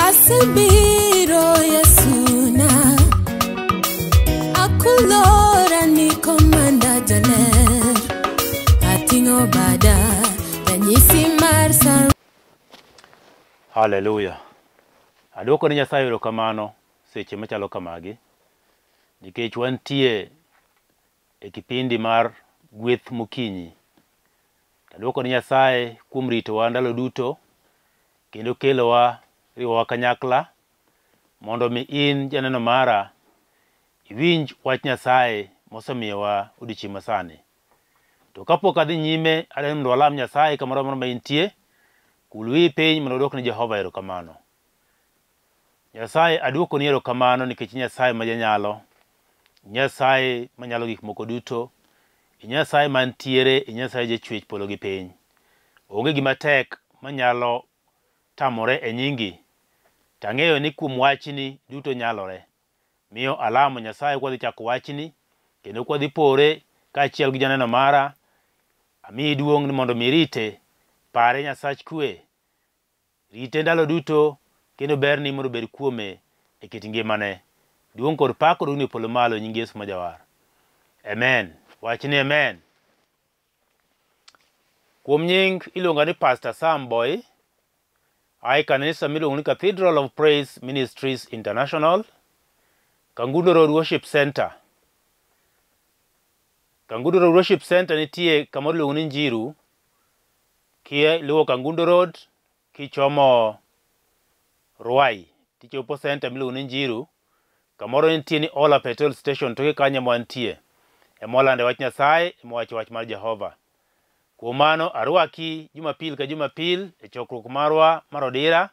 Asebiro Yesuna Akulora ni komanda jaler Atingo bada Tanyisi marsa. Hallelujah. Adwoko ni Nyasaye erokamano seche machalo kamagi nikech wantie e kipindi mar gweth mokinyi. Adwoko ni Nyasaye kuom ritowa ndalo duto kendo kelowa riwowa kanyakla mondo mi in janeno mara iwinj wach Nyasaye mosemiyowa odiochieng' masani. To kapok adhi nyime adwaro mondo walam Nyasaye kamoro amora ma intie. Kul wiyi piny mondo odwok ni Jehova erokamano. Nyasaye adwoko ni erokamano nikech Nyasaye ma janyalo, Nyasaye manyalo gik moko duto, Nyasaye mantiere, Nyasaye jachwech polo gi piny. Onge gima tek manyalo tamore e nyingi. Tang'eyo ni kuom wachni duto nyalore. Miyo alamo Nyasaye kwa dhi chako wachni kendo kwa dhi pore kaachiel gi janeno mara. Amiyi duong' ni mondo mirite. Pare Nyasach kwe. Rite ndalo duto kendo berni mondo bed kuome e kit ngimane. Duong' kod pak odogni e polo malo nying Yesu majawar. Amen. Wachni amen. Kuom nying iluonga ni Pastor Sam Boyi. Ai kanisa miluongo ni Cathedral of Praise Ministries International. Kangundo Road Worship Center. Kangundo Road Worship Center nitie kamoro iluongo ni Njiru. Kie luwo Kangundo Road kichomo Ruai. Tichopo center miluongo ni Njiru. Kamoro nitie ni Ola Petrol Station toke kanyo mwantie. Emolande wach Nyasaye, emowacho wach mar Jehova. Kuom mano arwaki Jumapil ka Jumapil e chokruok marwa mar odira.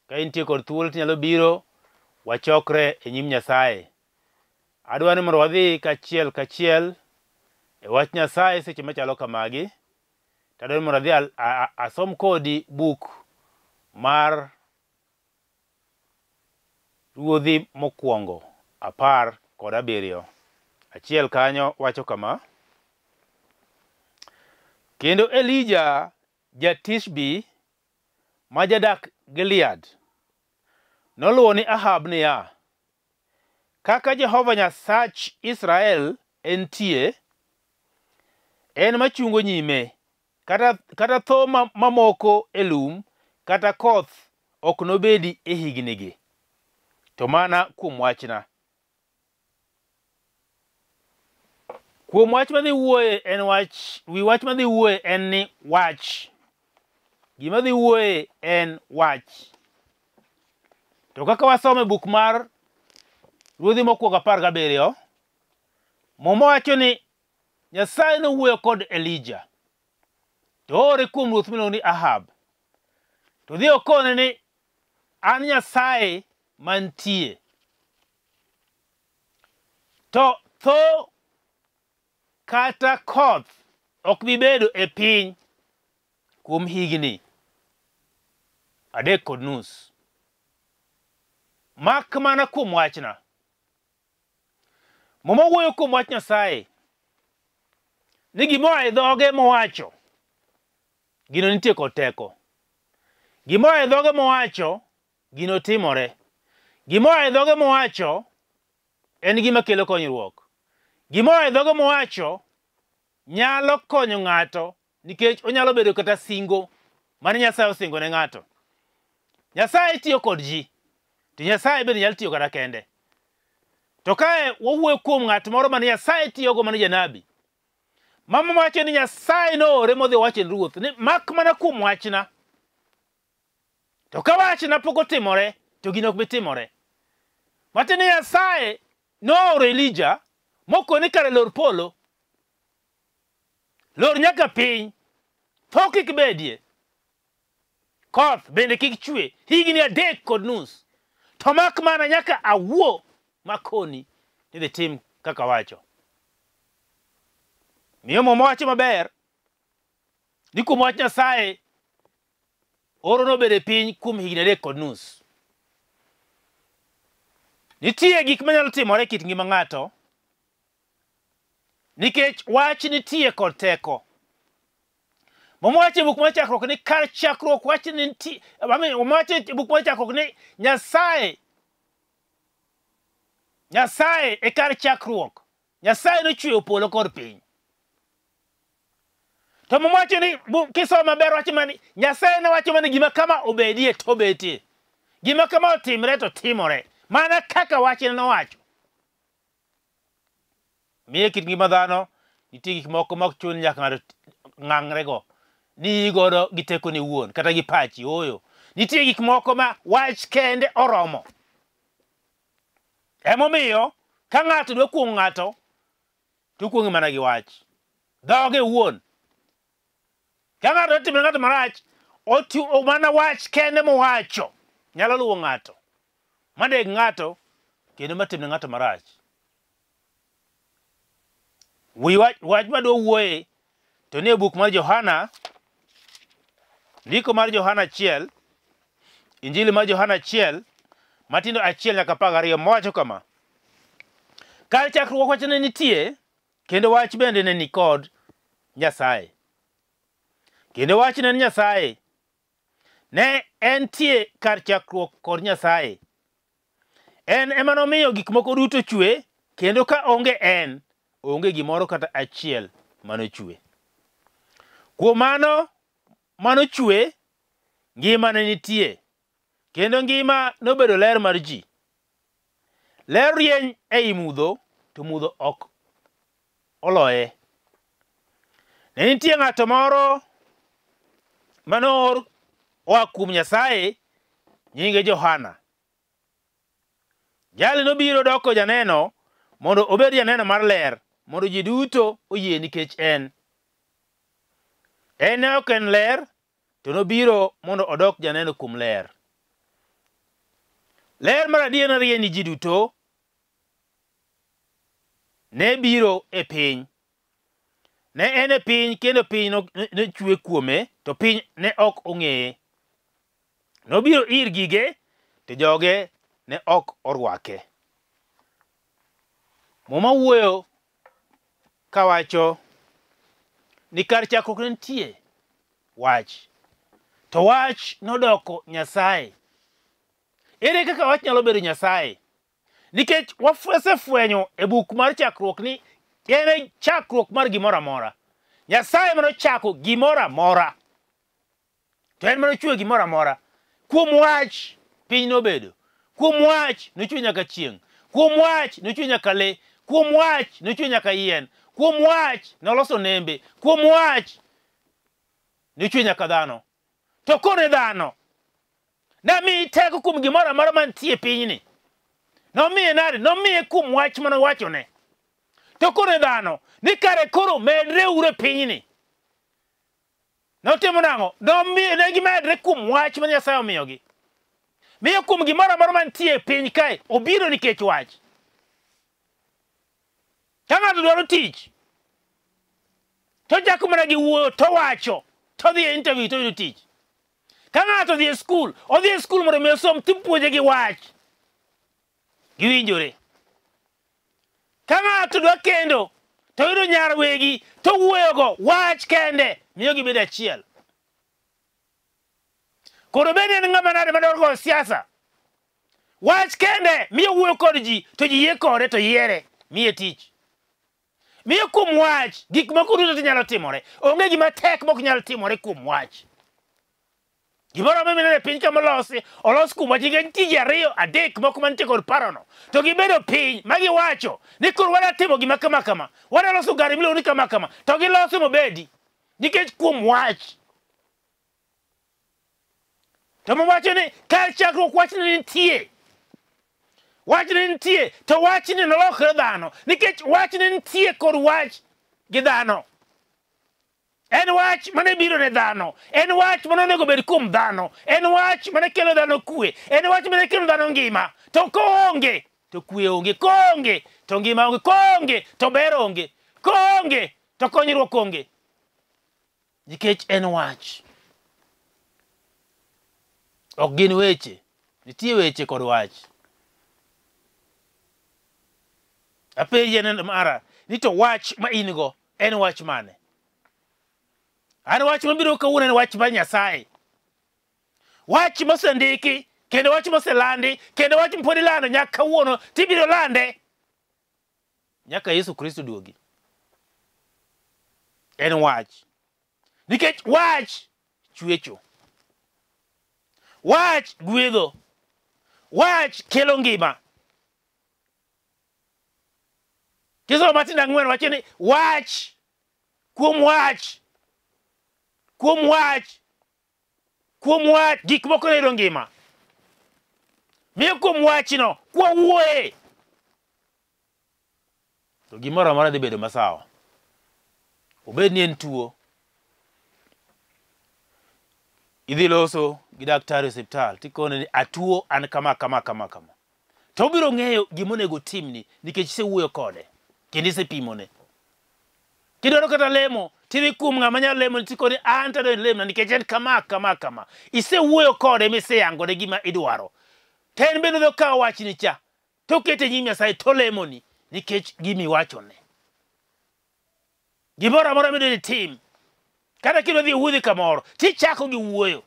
Ka intie kod thuolo tinyalo biro wachokre e nyim Nyasaye. Adwa ni mondo wadhi kachiel e wach Nyasaye seche machalo kamagi. Tadwa ni mondo adhi asom kodi buk mar Ruodhi mokwongo 17. Achiel kanyo wacho kama: Kendo Elija ja-Tishbe ma jadak Gilead noluwo ni Ahab niya, kaka Jehova Nyasach Israel entie, en machungo nyime, kata tho mamoko e lum, kata koth ok nobedi e hignigi. To mana kuom wachna. Kuom wach madhi wuoye en wach, wi wach madhi wuoye en ni wach. Gima dhi wuoye en wach. To kaka wasome buk mar Ruodhi mokwongo 17, Muma wacho ni Nyasaye nowuoyo kod Elija. To ore kuom ruoth miluongo ni Ahab. To dhi okone ni an Nyasaye mantie. To tho kata koth ok bibedo e piny kuom higni 3.5. Mak mana kuom wachna. Muma wuoyo kuom wach Nyasaye ni gimoa e dhoge mowacho gino nitie kod teko. Gimoa e dhoge mowacho gino timore. Gimoa e dhoge mowacho en gima kelo konyruok. Gimoa e dhoge mowacho nyalo konyo ng'ato nikech onyalo bedo kata singo mane Nyasaye osingo ne ng'ato. Nyasaye tiyo kod ji. To Nyasaye bende nyalo tiyo kata kende. To kae wawuoyo kuom ng'at moro mane Nyasaye tiyogo mane janabi. Mama wacho ni Nyasaye noore modhi wacho ne ruoth ni mak mana kuom wachna. To ka wachna pok otimore to gino ok bi timore. Matiende Nyasaye nooro Elija mokone kare lor polo. Lor nyaka piny. Tho kik bedie. Koth bende kik chue. Higni 3.5. To mak mana nyaka awuo makoni ni dhi tim kaka wacho. Miyo Muma wacho maber ni kuom wach Nyasaye oro nobedo e piny kuom higni 3.5. Nitie gik manyalo timore kit ngima ng'ato nikech wach nitie kod teko. Mowacho buk mar chakruok ni kar chakruok wach ni nitie. Mowacho buk mar chakruok ni Nyasaye e kar chakruok. Nyasaye nochweyo polo kod piny. To mowacho ni kisomo maber wach mani Nyasaye ne wacho mani gima kama obedie to betie. Gima kama otimre to timore. Mana kaka wach ne nowacho. Miye kit ngima dhano nitie gik moko ma ok chun nyaka ng'ato ng'angrego ni godo gi teko ni wuon kata gi pachi oyo. Nitie gik moko ma wach kende oromo. Emomiyo ka ng'ato dwa kuong ng'ato to kuonge mana gi wach. Dhoge wuon. Ka ng'ato timne ng'ato marach o mana wach kende mowacho nyalo luwo ng'ato. Madeg ng'ato kendo matimne ng'ato marach. Wach madwa wuoye to nie buk mar Johana, ndiko mar Johana 1, Injili mar Johana 1, matindo 1 nyaka 12 mowacho kama. Kar chakruok wach ne nitie, kendo wach bende ne ni kod Nyasaye. Kendo wach ne Nyasaye. Ne entie kar chakruok kod Nyasaye. En ema nomiyo gik moko duto chwe, kendo ka onge en, onge gimoro kata achiel manochwe. Kuom mano manochwe, ngima ne nitie, kendo ngima nobedo ler mar ji. Ler rieny ei mudho, to mudho ok oloye. Ne nitie ng'ato moro manoor oa kuom Nyasaye, nyinge Johana. Jali nobiro doko janeno mondo obed janeno mar ler, mondo ji duto oyie nikech en. En ne ok en ler, to nobiro mondo odok janeno kuom ler. Ler mar adier rieny ni ji duto ne biro e piny. Ne en e piny, kendo piny nochwe kuome, to piny ne ok ong'eye. Nobiro ir gige, to joge ne ok orwake. Moma wuoyo kawacho ni kar chakruok ne nitie wach, to wach nodoko Nyasaye. Ere kaka wach nyalo bedo Nyasaye? Nikech wasefwenyo e buk mar chakruok ni en e chakruok mar gimoro amora. Nyasaye manochako gimoro amora, to en manochweyo gimoro amora. Kuom wach piny nobedo. Kuom wach nochwe nyaka chieng'. Kuom wach nochwe nyaka le. Kuom wach nochwe nyaka yien. Kuom wach noloso nembe. Kuom wach nochwe nyaka dhano. To kone dhano namiyi teko kuom gimoro amora mantie pinyni. Nomiye nade? Nomiye kuom wach manowachone. To kone dhano ni kare koro medre ure pinyni. Notimo nang'o? Nomiye ne gimedre kuom wach ma Nyasaye omiyogi. Miyo kuom gimoro amora mantie piny kae obiro nikech wach. Ka ng'ato dwaro tich, to chako mana gi wuoyo, to wacho, to dhi e interview to yudo tich. Ka ng'ato dhi e skul, odhi e skul mondo mi osom tipuonje gi wach. Giwinjore. Ka ng'ato dwa kendo, to yudo nyar wegi, to wuoyogo wach kende, miyo gibedo achiel. Koro bende en ng'ama nade madwaro go siasa. Wach kende miyo wuoyo kod ji, to ji yie kode to yiere, miye tich. Miyo kuom wach gik moko duto nyalo timore. Onge gima tek mok nyalo timore kuom wach. Gimoro amora e piny kama olos kuom wach, nikech tije 2, 3 moko mantie kod parono, to gibedo piny ma giwacho ni koro wadwa timo gima kama kama, wadwa loso gari miluongo ni kama kama, to giloso mobedi nikech kuom wach. To mowacho ni kar chakruok wach ne nitie. Wach ne nitie, to wach ne nolokre dhano, nikech wach ne nitie kod wach gi dhano. En wach mane biro ne dhano. En wach mane onego bed kuom dhano. En wach mane kelo dhano kwe. En wach mane kelo dhano ngima. To koonge, to kwe onge. Koonge, to ngima onge. Koonge, to ber onge. Koonge, to konyruok onge. Nikech en wach. Ok gin weche. Nitie weche kod wach. Apenji en mara, ni to wach ma in go en wach mane? An wach mabiro kawuono en wach mar Nyasaye. Wach mosendiki, kendo wach moselandi, kendo wach mpod ilando nyaka kawuono tibiro lande nyaka Yesu Kristo duogi. En wach. Nikech wach chwecho. Wach gwedho. Wach kelo ngima. Kiso matinda ng'wen wacho ni wach kuom wach. Kuom wach. Kuom wach gik moko nero ngima. Miyo kuom wachno kwawuoye to gimoro amora dhi bedo masawa. Obed ni en tuo, idhi loso gi daktari e osiptal tikone ni atuo an kama. To obiro ng'eyo gimonego timni nikech isewuoyo kode kendo isepimone. Kidwaro kata lemo tidhi kuom ng'ama nyalo lemo tikone an tado lemna nikech en kama. Isewuoyo kode miseyangone gima idwaro. To en bende dho kawo wachni cha tokete nyim Nyasaye to lemoni nikech gimi wachone. Gimoro amora midwani tim, kata kidwa dhi wuodhi kamoro tichako gi wuoyo.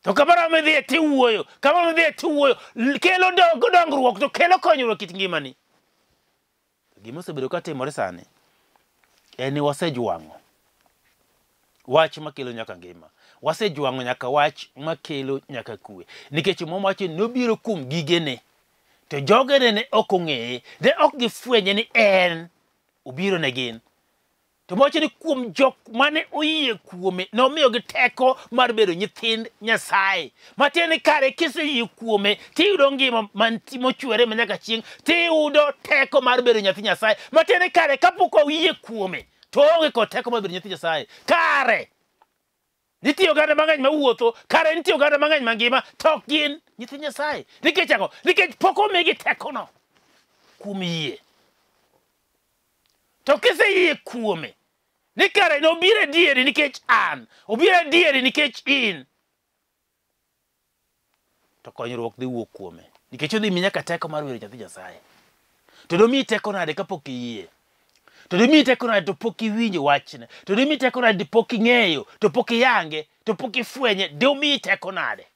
To kamoro midhiye tiwuoyo, kamoro midhiye tiwuoyo, kelo dongruok to kelo konyruok kit ngimani. Gima osebedo ka timore sani en ni wasejwang'o wach makelo nyaka ngima. Wasejwang'o nyaka wach makelo nyaka kwe. Nikech momacho nobiro kuom gigene. To jogene ne ok ong'eye, ne ok gifwenye ni en obiro ne gin. To mowacho ni kuom jok mane oyie kuome nomiyogi teko mar bedo nyithind Nyasaye. Matiende kare kiseyie kuome tiyudo ngima mochwere manyaka chieng', tiyudo teko mar bedo nyathi Nyasaye. Matiende kare kapok oyie kuome to onge kod teko mar bedo nyathi Nyasaye. Kare nitie oganda mang'eny mawuotho, kare nitie oganda mang'eny mangima to ok gin nyithi Nyasaye. Nikech ang'o? Nikech pok omigi tekono kuom yie. To kiseyie kuome ni kare nobiro adieri nikech an, obiro adieri nikech in, to konyruok dhi wuok kuome. Nikech odhi mi nyaka teko mar bedo nyathi Nyasaye. To domiyi teko nade kapok iyie? To domiyi teko nade to pok iwinjo wachne? To domiyi teko nade pok ing'eyo, to pok iyange, to pok ifwenye? Domiyi teko nade?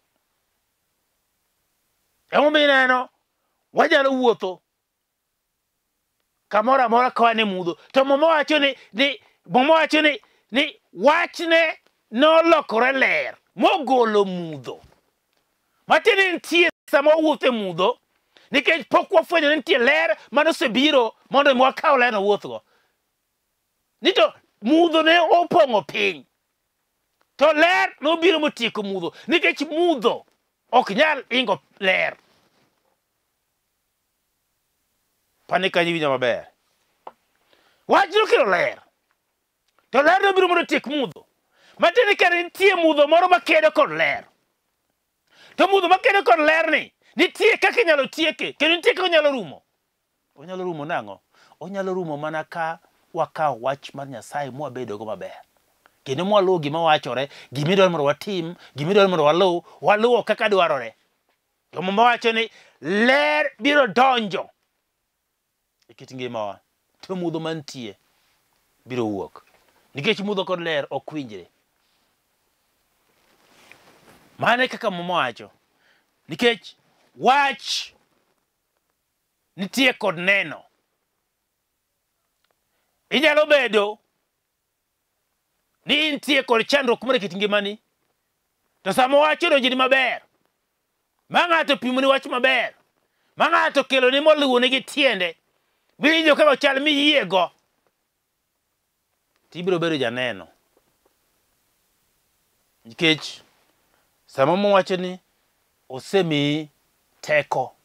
Emomiyo ineno wanyalo wuotho kamoro amora kawan e mudho, to momo wacho ni wachne nolokore ler mogolo mudho. Matiende nitie sama wawuotho e mudho nikech pok wafwenyo ni nitie ler manosebiro mondo wakaw ler wuothgo. Ni to mudho ne opong'o piny, to ler nobiro motieko mudho, nikech mudho ok nyal ingo ler. Pani kanyo winjo maber. Wach nokelo ler, to ler nobiro mondo otiek mudho. Matiende kare nitie mudho moro makedo kod ler. To mudho makedo kod ler ni nitie kaka inyalo tieke, kendo nitie kaka onyalo rumo. Onyalo rumo nang'o? Onyalo rumo mana ka wakawo wach mar Nyasaye mwabedogo maber. Kendo mwaluwo gima wachore, gimidwaro mondo watim, gimidwaro mondo waluwo kaka dwarore. To mama wacho ni ler biro donjo e kit ngimawa, to mudho mantie biro wuok. Nikech mudho kod ler ok winjre. Mane kaka mama wacho. Nikech wach nitie kod neno. Inyalo bedo ni nitie kod chandruok moro e kit ngimani, to sama wach odonjoni maber, ma ng'ato pimoni wach maber, ma ng'ato keloni moluwone gi tiende, biwinjo kaka chal miyiego, tibiro bedo janeno. Nikech sama mowacho ni osemiyi teko,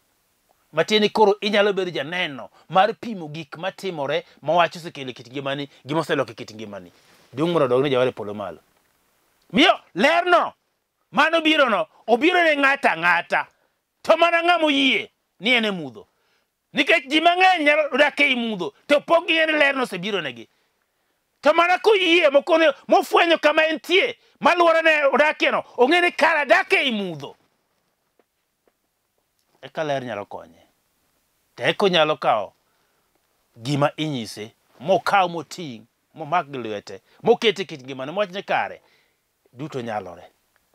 matieni koro inyalo bedo janeno mar pimo gik matimore mawach osekelo e kit ngimani, gima oseloko e kit ngimani. Duong' mondo odog ne Jawar e polo malo. Miyo lerno mano birono obiro ne ng'ata ng'ata, to mana ng'ama oyie ni en e mudho. Nikech ji mang'eny nyalo dak e mudho to pok ging'eyo ni lerno osebiro negi. To mana koyie mofwenyo kama entie, maluwore ne odakieno, ong'e ni kara dak e mudho, eka ler nyalo konye. Teko nyalo kawo gima inyise mokaw moting' momak gi lwete, mokete kit ngimane, mowacho ni kare duto nyalore.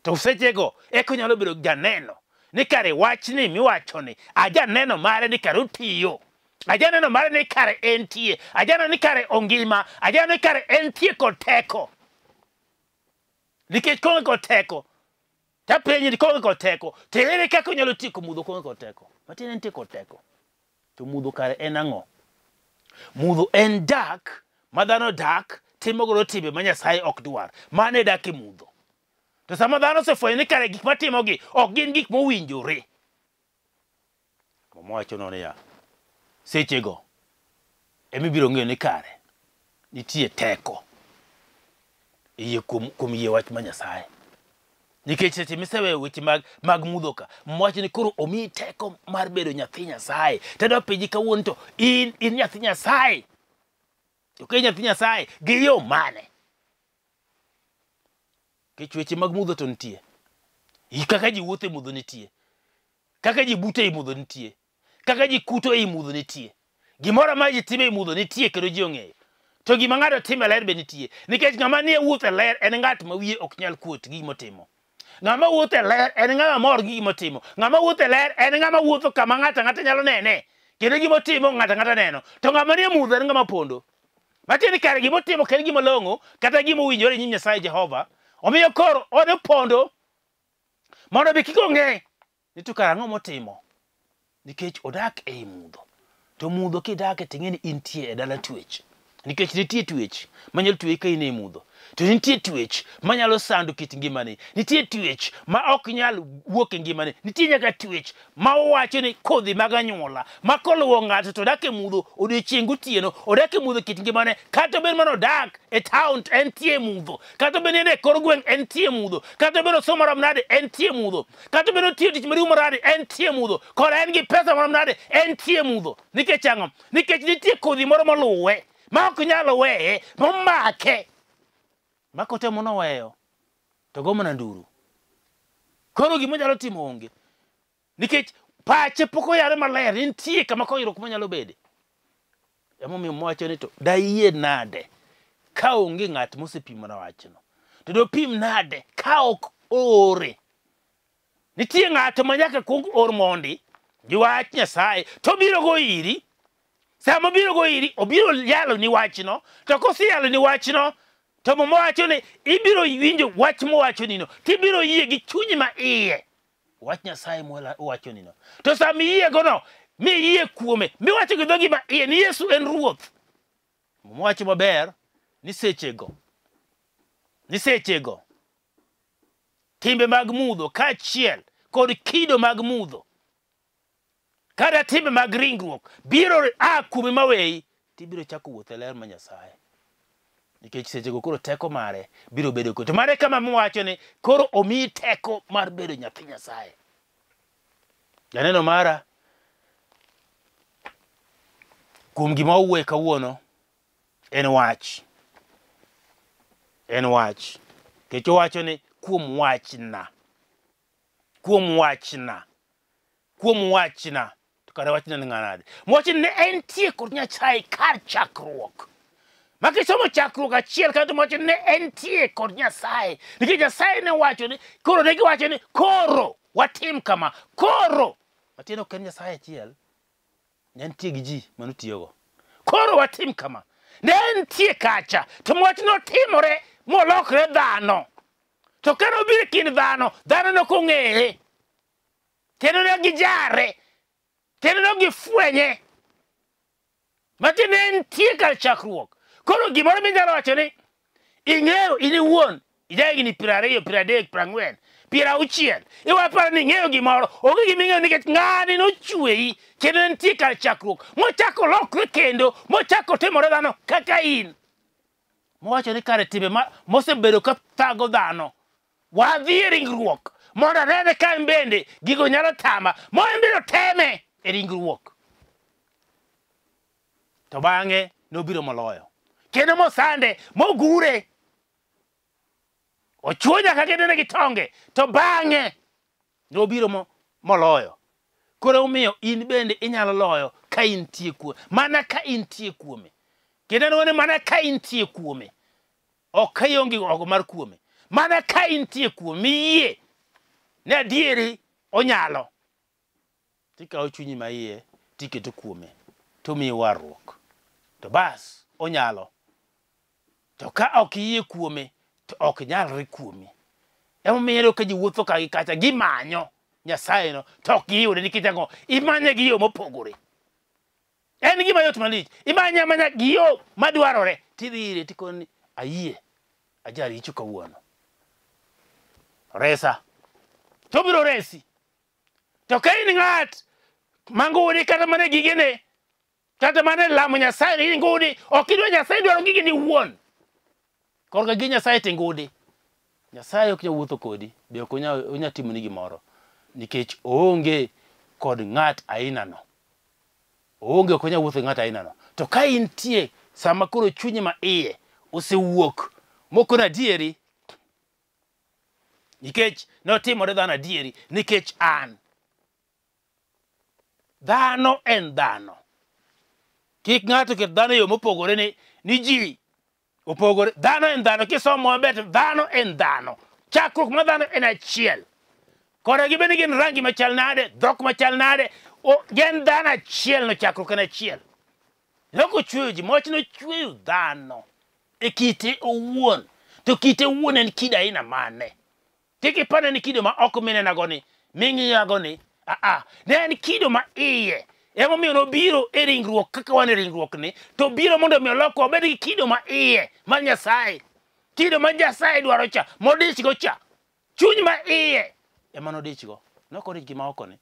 To sechego eko nyalo bedo janeno ni kare wachni miwachoni ajaneno mare ni kare otiyo, ajaneno mare ni kare entie, ajaneno ni kare ongima, ajaneno ni kare entie kod teko. Nikech konge kod teko, tapenji ni konge kod teko, to ere kaka onyalo tieko mudho konge kod teko? Matiende entie kod teko. To mudho kare en ang'o? Mudho en dak ma dhano dak timo godo timbe ma Nyasaye ok dwar. Mane dak e mudho. To sama dhano osefwenyo ni kare gik matimogi ok gin gik mowinjore. Mowacho no niya, sechego emibiro ng'eyo ni kare nitie teko iye kuom yie wach ma Nyasaye. Nikech seche miseweyo weche mag mudho ka, mwacho ni koro omiyi teko mar bedo nyathi Nyasaye. Tadwa penji kawuono to in nyathi Nyasaye. Ok nyathi Nyasaye gi yo mane? Kech weche mag mudho to nitie. Kaka ji wuotho e mudho nitie. Kaka ji buto e mudho nitie. Kaka ji kuto e mudho nitie. Gimoro ma ji timo e mudho nitie kendo ji ong'eyo. To gima ng'ato timo e ler be nitie. Nikech ng'ama nie wuotho e ler en ng'at ma wiye ok nyal kuot gi gimotimo. Ng'ama wuotho e ler en ng'ama mor gi gimotimo. Ng'ama wuotho e ler en ng'ama wuotho kama ng'ato ang'ata nyalo nene. Kendo gimotimo ng'ato ang'ata neno. To ng'ama nie mudho en ng'ama pondo. Matiende kare gimotimo ken gima long'o kata gima owinjore nyim Nyasaye Jehova. Omiyo koro ode pondo mondo be kik ong'e ni to kare ang'o motimo. Nikech odak ei mudho. To mudho kidake ting'e ni intie e dala twech. Nikech nitie twech manyalo tweyi ka in e mudho. To nitie twech manyalo sando kit ngimani. Nitie twech ma ok nyal wuok e ngimani. Nitie nyaka twech ma owacho ni kodhi mag anyuola ma koluwo ng'ato to dak e mudho odiochieng' gotieno, odak e mudho kit ngimane. Kata obedo mana odak e town entie mudho. Kata obedo ni e kor gweng' entie mudho. Kata obedo somo marom nade entie mudho. Kata obedo tiyo tich maduong' marade entie mudho. Kora en gi pesa marom nade entie mudho. Nikech ang'o? Nikech nitie kodhi moro moluwe ma ok nyalo weye, momake. Makotemo noweyo to go mana nduru. Koro gima nyalo timo onge. Nikech pache pok oyare maler, nitie kama koyruok manyalo bede. Emomiyo mwacho ni to dayie nade ka onge ng'at mosepimo na wachno. To dopim nade ka ok ore. Nitie ng'ato manyaka kuong or mondi gi wach Nyasaye to biro go iri. Sama biro go iri obiro yalo ni wachno. To koseyalo ni wachno to mowacho ni ibiro winjo wach mowacho nino. Tibiro yie gi chunyi ma iye. Wach Nyasaye mowacho nino. To sama iye gono mi yie kuome. Miwacho gi dhogi ma iye ni Yesu en Ruoth. Mowacho maber ni sechego. Timbe mag mudho kaachiel kod kido mag mudho. Kada timbe mag ringruok biro kuome maweyi tibiro chako wuotho e ler ma Nyasaye. Nikech sechego koro teko mare biro bedo ko. To mare kama mwacho ni koro omiyi teko mar bedo nyathi Nyasaye. Janeno mara kuom gima owuoye kawuono en wach. En wach. Kech owacho ni kuom wachna. To kare wachna ni ng'anade. Mwacho ni en tie kod Nyasaye kar chakruok. Makisomo chakruok achiel kata mwacho ni en tie kod Nyasaye. Nikech Nyasaye ne wacho ni koro ne giwacho ni koro watim kama. Koro matiende ok en Nyasaye achiel. Ne entie gi ji manotiyogo. Koro watim kama. Ne entie kacha. To mwacho notimore molokre dhano. To kano biro kind dhano no kong'eye. Kendo ne gijare. Kendo ne gifwenye. Matiende entie kar chakruok. Koro gimoro minyalo wacho ni ing'eyo in iwuon ijahigni 20, 30, 40, 60. Iwaparo ni ing'eyo gimoro. Onge giming'eyo nikech ng'ani nochweyi kendo nitie kar chakruok. Mochako lokre kendo mochako timore dhano kaka in. Mowacho ni kare timbe mosebedo ka thago dhano. Wadhi e ringruok mondo anene ka bende gigo nyalo tama. Moen biro teme e ringruok. To bang'e nobiro moloyo. Kendo mosande mogure. Ochuo nyaka kedene gi tonge. To bang'e nobiro moloyo. Koro omiyo in bende inyalo loyo ka intie kuome. Mana ka intie kuome. Kendo en mana ka intie kuome. Ok ionge oko mar kuome. Mana ka intie kuome iyie ne adieri onyalo. Tikawo chunyi ma iye tiketo kuome. To miyo warruok. To bas onyalo. To ka ok iyie kuome to ok nyalre kuomi. Emomiyo ka ji wuotho ka gi kacha gimanyo Nyasaye no to ok giyude nikech ang'o imanye gi yo mopogore. En gima yot malich. Imanya manya gi yo madwarore tidhi ire tikoni ayie ajari icho kawuono. Resa. To biro resi. To ka in ng'at mangudi kata mana gigene kata mana lamo Nyasaye in ngudi ok idwa Nyasaye dwaro gigeni wuon. Korka gi Nyasaye tingudi. Nyasaye ok nyawuotho kodi be ok onya timoni gimoro nikech oonge kod ng'at aina no. Oonge ok onya wuotho ng'at aina no. To ka intie sama koro chunye ma iye osewuok moko na adieri nikech notimore dhano adieri nikech an. Dhano en dhano. Kik ng'ato ket dhano yo mopogore ni ji opogore. Dhano en dhano. Kisomo maber dhano en dhano. Chakruok ma dhano en achiel. Kora gibende gin rangi machal nade, dhok machal nade, gen dhano achiel no chakruok en achiel. Loko chweyo ji, moch no chweyo dhano. E kite owuon. To kite owuon en kido aina mane. Kik ipane ni kido ma ok minenagoni, ming'iyagoni. Ne en kido ma iye. Emomiyo nobiro e ringruok kaka wan e ringruok ni. To biro mondo mi olokwa obed gi kido ma iye mar Nyasaye. Kido ma Nyasaye dwaro cha, modichgo cha. Chuny ma iye ema nodichgo. Nokodich gima oko ni.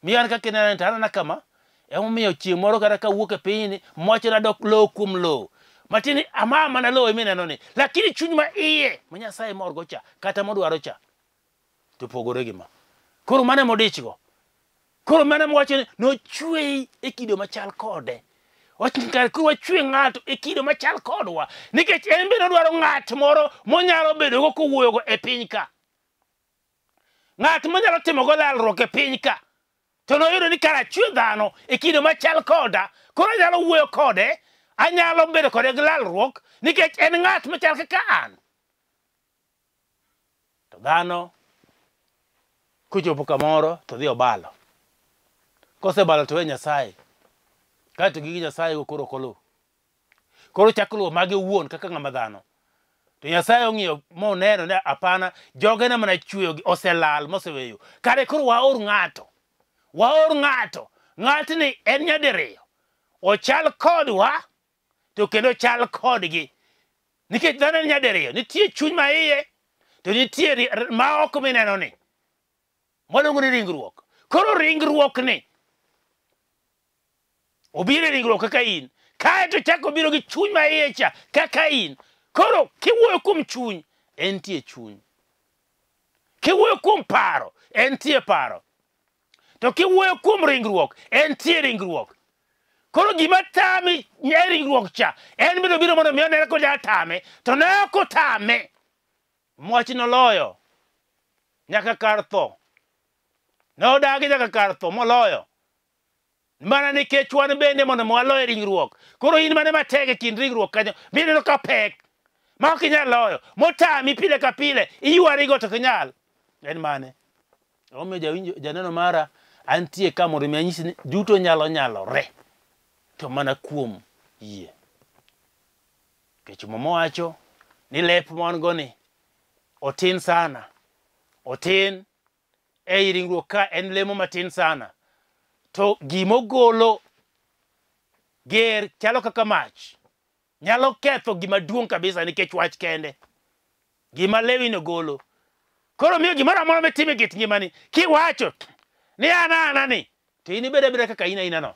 Miyo an kaka nena tarana kama. Emomiyo chieng' moro kata ka wuok e piny ni mochna dok lowo kuom lowo. Matini amama na lowo emineno ni. Lakini chuny ma iye ma Nyasaye morgo cha kata modwaro cha. To pogore gima. Koro mane modichgo. Koro mane mwacho ni nochwe e kido machal kode. Wachikar kuro wachwe ng'ato e kido machal kodwa. Nikech en bende dwaro ng'at moro monyalo bedo go kowuoyo e piny ka. Ng'at monyalo timo go lalruok e piny ka. To noyudo ni kara chwe dhano e kido machal koda. Koro anyalo wuoyo kode. Anyalo bedo kode gi lalruok. Nikech en ng'at machal kaka an. To dhano kuchopo kamoro to dhi obalo. Kosebalo to we Nyasaye. Kato gigi Nyasaye go koro kolo. Koro chakluo mage wuon kaka ng'ama dhano. To Nyasaye ong'iyo moneno ne apana jogene mana chweyo oselal moseweyo. Kare koro waor ng'ato. Waor ng'ato. Ng'atni en nyadiriyo. Ochal kodwa to kendo chal kodgi. Nikech dhano en nyadiriyo. Nitie chuny ma iye to nitie ma ok mineno ni. Mwaluongo ni ringruok. Koro ringruok ni obiro e ringruok kaka in. Kae to chako biro gi chuny ma iye cha kaka in. Koro kiwuoyo kuom chuny, entie chuny. Kiwuoyo kuom paro, entie paro. To kiwuoyo kuom ringruok, entie ringruok. Koro gima tami nye ringruok cha, en biro mondo miyo nere ko tame, to ne ok otame. Mwach noloyo nyaka kar tho. Nodagi nyaka kar tho moloyo. Mana nikech wan bende mondo mwaloyo ringruok. Koro in mane matege kind ringruok kanyo, bineno ka pek. Ma ok inyal loyo. Motami pile ka pile, iyuarigo to kinyal. En mane? Omiyo janeno mara, antie ka mondo mi anyisi ni duto nyalore. To mana kuom yie. Kech mowacho ni lep mon go ni otin sana. Otin e ringruok ka en lemo matin sana. To gimogolo ger chalo kaka mach. Nyalo ketho gima duong' kabisa nikech wach kende. Gima lewi no golo. Koro miyo gimoro amora mitime git ngimani. Kiwacho ni ana ni. To in ibede kaka ina no.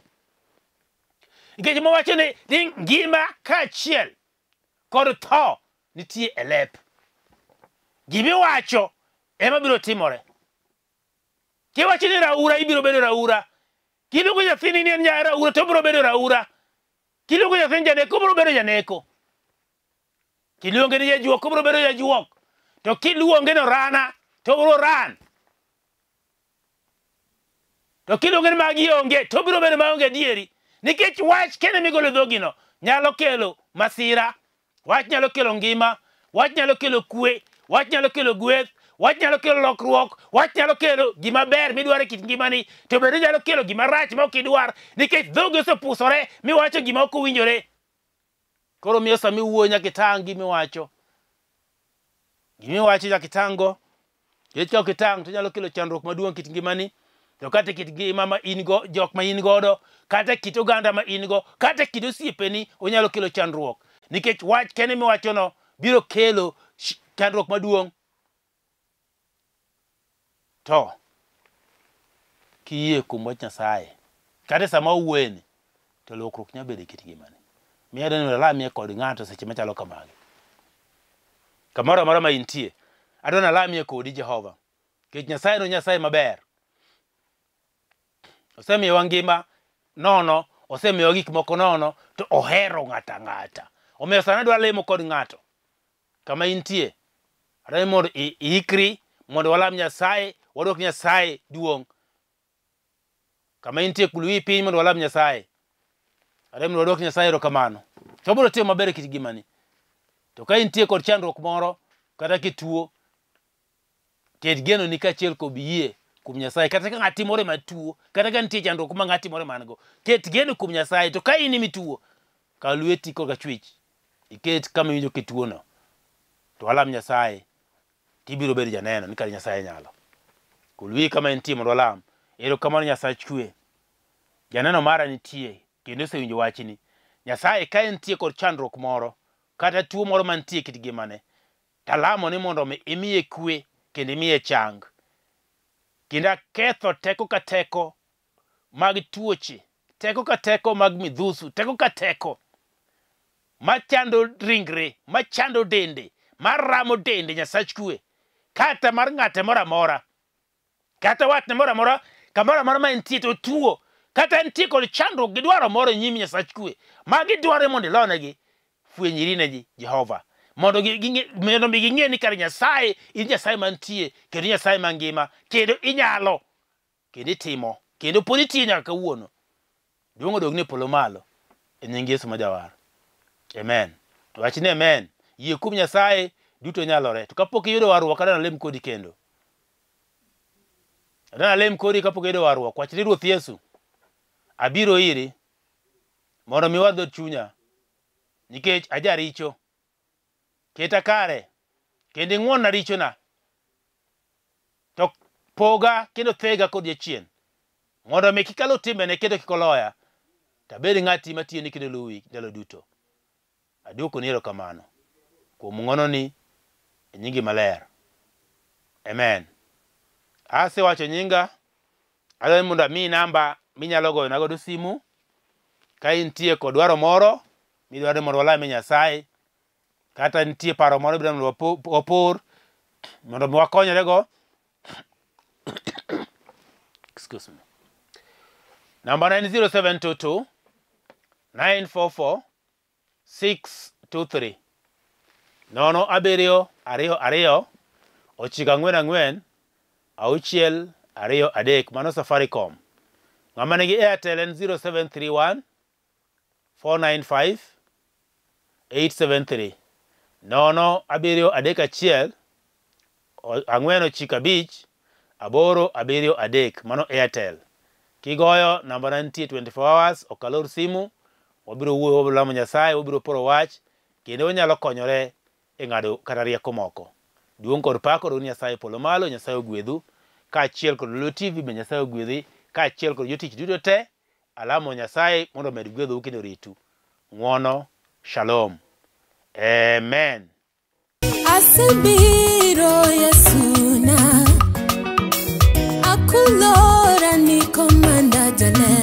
Nikech mowacho ni ngima kaachiel kod tho nitie e lep. Gimiwacho ema biro timore. Kiwacho ni raura ibiro bedo raura. Kiluongo nyathini ni en raura to biro bedo raura. Kiluongo nyathini janeko biro bedo janeko. Kiluongo ni jajuok biro bedo jajuok. To kiluongo ni rana to biro ran. To kiluongo ni magi onge to biro bedo maonge adieri. Nikech wach kene migolo dhogino nyalo kelo masira, wach nyalo kelo ngima, wach nyalo kelo kwe, wach nyalo kelo gweth, wach nyalo kelo lokruok, wach nyalo kelo gima ber midwaro e kit ngimani, to bende nyalo kelo gima rach ma ok idwar nikech dhogi osepusore miwacho gima ok owinjore. Koro miyo sama iwuoyo nyaka itang' gimiwacho. Gimiwacho nyaka itang'go. Nikech ka ok itang' to nyalo kelo chandruok maduong' kit ngimani, to kata kit ngima ma in go, jok ma in godo, kata kit oganda ma in go, kata kit osiepeni onyalo kelo chandruok. Nikech wach kende miwachono biro kelo chandruok maduong'. To kiyie kuom wach Nyasaye, kata sama uwuoyeni, to lokruok nyalo bedo e kit ngimani. Miyo adwani alamie kod ng'ato seche machalo kamagi. Kamoro amora ma intie, adwani alamie kodi Jehova. Nikech Nyasaye no Nyasaye maber. Osemiyowa ngima nono, osemiyowa gik moko nono, to ohero ng'ata ng'ata. Omiyo sani adwa lemo kod ng'ato. Kama intie, adwani mondo iikri, mondo walam Nyasaye, wadwok Nyasaye duong'. Kama intie kulwi piny mondo walam Nyasaye. Adwani wadwok Nyasaye erokamano. To biro timo maber e kit ngimani. To ka intie kod chandruok moro, kata kituo, ket geno ni kaachiel kod yie kuom Nyasaye. Kata ka ng'ati moro matuo, kata ka nitie chandruok ma ng'ati moro man go, ket geno kuom Nyasaye. To ka in mituo, kaw lweti kod kachwich, iket kama iwinjo kituono, to walam Nyasaye, tibiro bedo janeno ni kare Nyasaye nyalo. Kulwi kama intie mondo walam. Erokamano Nyasach kwe. Janeno mara nitie kendo osewinjo wachni. Nyasaye ka entie kod chandruok moro, kata tuo moro mantie kit ngimane, talamo ni mondo imiye kwe kendo imiye chang. Kendo aketho teko ka teko mag tuoche, teko ka teko mag midhusu, teko ka teko machando ringre, machando dende, maramo dende Nyasach kwe, kata mar ng'ate moro amora, kata watne moro amora, kamoro amora ma entie to tuo, kata entie kod chandruok gi dwaro moro e nyim Nyasach kwe, ma gidwaro mondo ilonegi, fwenyri ne ji Jehova, mondo mi ging'e ni kare Nyasaye in Nyasaye mantie, kendo Nyasaye mangima, kendo inyalo, kendo itimo, kendo pod itiyo nyaka kawuono. Duong' odog ni polo malo e nying Yesu ma Jawar. Amen. To wachni amen. Yie kuom Nyasaye duto nyalore. To kapok iyudo warruok, adwani alem kodi kendo. Adwani alem kodi kapok iyudo warruok. Wachni Ruoth Yesu, abiro iri mondo mi wadho chunya, nikech ajaricho. Keta kare, kendo ing'won richona, to poga kendo thega kod jachien, mondo mi kik alo timbene kendo kik oloya, tabed ng'ati matiyoni kendo luwi ndalo duto. Aduokoni erokamano kuom ng'wononi e nyingi maler. Amen. Asewacho nyinga, adwani mondo amiyi namba minyalo goyona godo simu ka intie kod dwaro moro midwaro mondo walame Nyasaye, kata nitie paro moro midwaro mondo wapor mondo wakonyrego. Excuse me. Namba 072 944 623 nono abiriyo ariyo ariyo ochiko ang'wen ang'wen auchiel ariyo adek. Mano Safaricom. Ng'ama nigi Airtel en 0731 495 873 nono abiriyo adek achiel ang'wen ochiko abich aboro abiriyo adek. Mano Airtel. Kigoyo namba na nitie 24 hours, okalor simu, wabiro wuoyo, wabiro lamo Nyasaye, wabiro poro wach, kendo wanyalo konyore e ng'ado kata rieko moko. Duong' kod pak odog Nyasaye polo malo. Nyasaye ogwedhu, kaachiel kod Lulu TV be Nyasaye ogwedhi, kaachiel kod jotich duto te. Alamo Nyasaye mondo med gwedhou kendo ritu. Ng'wono, shalom. Amen. Asebiro Yesuna, akulora ni komanda jale.